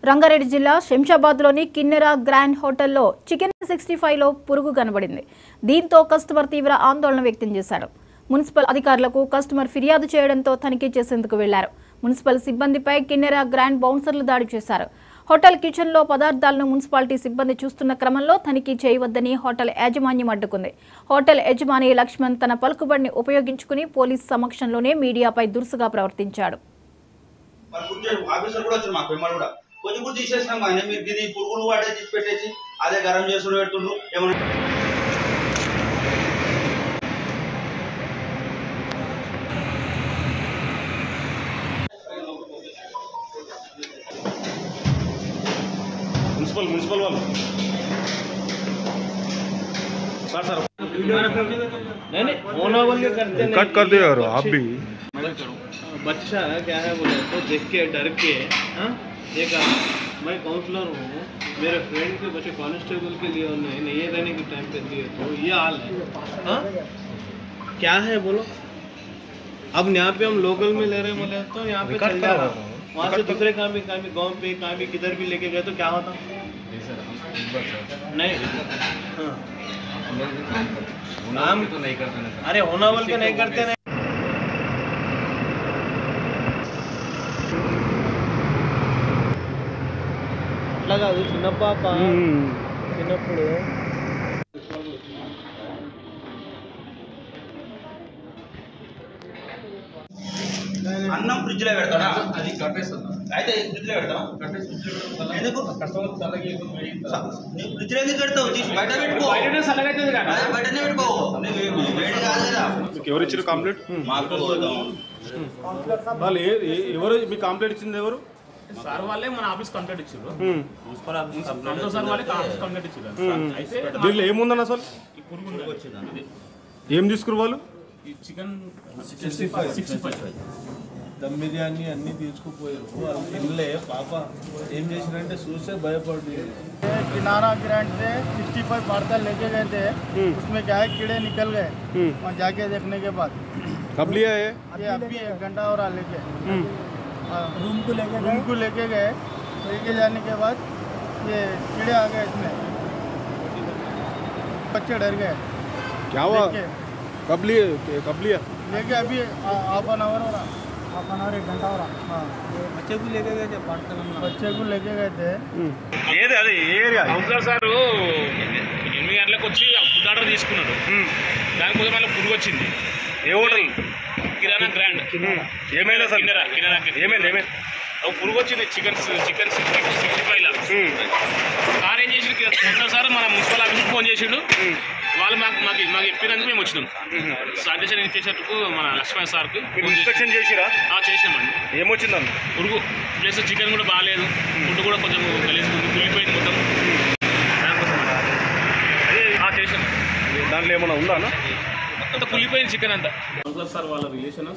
రంగారెడ్డి జిల్లా శంషాబాద్లోని కిన్నెర గ్రాండ్ హోటల్లో చికెన్ 65లో పురుగు కనబడింది. దీంతో కస్టమర్ తీవ్ర ఆందోళన వ్యక్తం చేశారు. మున్సిపల్ అధికారులకు కస్టమర్ ఫిర్యాదు చేయడంతో తనిఖీ చేసేందుకు వెళ్లారు. మున్సిపల్ సిబ్బందిపై కిన్నెర గ్రాండ్ బౌన్సర్లు దాడి చేశారు. హోటల్ కిచెన్లో పదార్థాలను మున్సిపాలిటీ సిబ్బంది చూస్తున్న క్రమంలో తనిఖీ చేయవద్దని హోటల్ యాజమాన్యం అడ్డుకుంది. హోటల్ యజమాని లక్ష్మణ్ తన పలుకుబడిని ఉపయోగించుకుని పోలీస్ సమక్షంలోనే మీడియాపై దురుసుగా ప్రవర్తించాడు. కొంచెం కూడా తీసేసినాం కానీ మీరు ఇది పురుగులు వాడే తీసి పెట్టేసి అదే గరం చేసుకుని పెడుతుండ్రు ఏమన్నా म्यूनसिपल वाले सर सर नहीं होना वाले करते कट कर दो यार आप भी। बच्चा क्या है बोले तो देख के डर के देखा मैं काउंसलर हूँ, मेरे फ्रेंड के बच्चे कांस्टेबल के लिए उन्होंने ये रहने के टाइम पे दिए तो ये हाल है। हाँ क्या है बोलो। अब यहाँ पे हम लोकल में ले रहे बोले तो यहाँ पे चल जा रहा हूँ, वहाँ से दूसरे कहाँ भी गाँव पे कहाँ भी किधर भी लेके गए तो क्या होता नहीं। हाँ नाम तो नहीं करते, अरे होना वाल के नहीं करते नहीं। అట్లాగా చిన్న పాప చిన్నప్పుడు అన్నం ఫ్రిడ్జ్ లో పెడతాడా అది కట్టేస్తుంది అయితే ఫ్రిడ్జ్ లో పెడతావా ఎందుకు ఫ్రిడ్జ్ లో ఎందుకు పెడతావు తీసి బయట పెట్టుకో బయటనే పెట్టుకో వేడి కాదు కదా ఎవరు ఇచ్చారు కంప్లీట్ మాకు వాళ్ళు ఎవరు మీ కంప్లీట్ ఇచ్చింది ఎవరు సార్ వాళ్ళే మన ఆఫీస్ కంప్లీట్ ఇచ్చారు. మున్సిపల్ ఆఫీస్ సార్ వాళ్ళే ఆఫీస్ కంప్లీట్ ఇచ్చారు. అయితే దీంట్లో ఏముందని అసలు ఈ పురుగు వచ్చింది ఏం తీసుకురు వాళ్ళు ఈ చికెన్ 65 దమ్ బిర్యానీ అన్నీ తీసుకుపోయారు. వాళ్ళు తినలే. పాప ఏం చేసినంటే చూస్తే భయపడి किनारा ग्रांड से 65 पार्सल लेके गए थे, उसमें क्या है कीड़े निकल गए वहाँ जाके देखने के बाद। कब लिया है ये अभी 1 घंटा हो रहा लेके रूम को लेके गए लेके जाने के बाद ये कीड़े आ गए इसमें, बच्चे डर गए। क्या हुआ कब लिया लेके अभी हाफ एन आवर हो रहा, 1 घंटा हो रहा। हाँ बच्चे को लेके गए थे, बच्चे को लेके गए थे। ఏది అది ఏ ఏరియా కౌన్సిలర్ సార్ 8 గంటలకు వచ్చి ఫుడ్ ఆర్డర్ తీసుకున్నాడు. దానికోసం మళ్ళీ పురుగు వచ్చింది. ఏ హోటల్ కిరాణా గ్రాండ్ ఏమైనా సార్ కిరాణా ఏమైంది పురుగు వచ్చింది చికెన్ 65 సార్ ఏం చేసిండు సార్ మన మున్సిపల్ ఆఫీస్కి ఫోన్ చేసిండు. వాళ్ళు మాకు చెప్పినందుకు మేము వచ్చినాం. శానిటేషన్ ఇన్స్పెక్టర్కు మన లక్ష్మణ్ సార్కు ఇన్స్పెక్షన్ చేసిరా చేసినామండి. ఏమొచ్చిందండి పురుగు ప్లస్ చికెన్ కూడా బాగాలేదు, ఫుడ్ కూడా కొంచెం గలీజ్ కుళ్ళిపోయింది మొత్తం. దానికోసం చేసాం. దాంట్లో ఏమైనా ఉందా మొత్తం కుళ్ళిపోయింది చికెన్ అంతా. సార్ వాళ్ళ రిలేషన్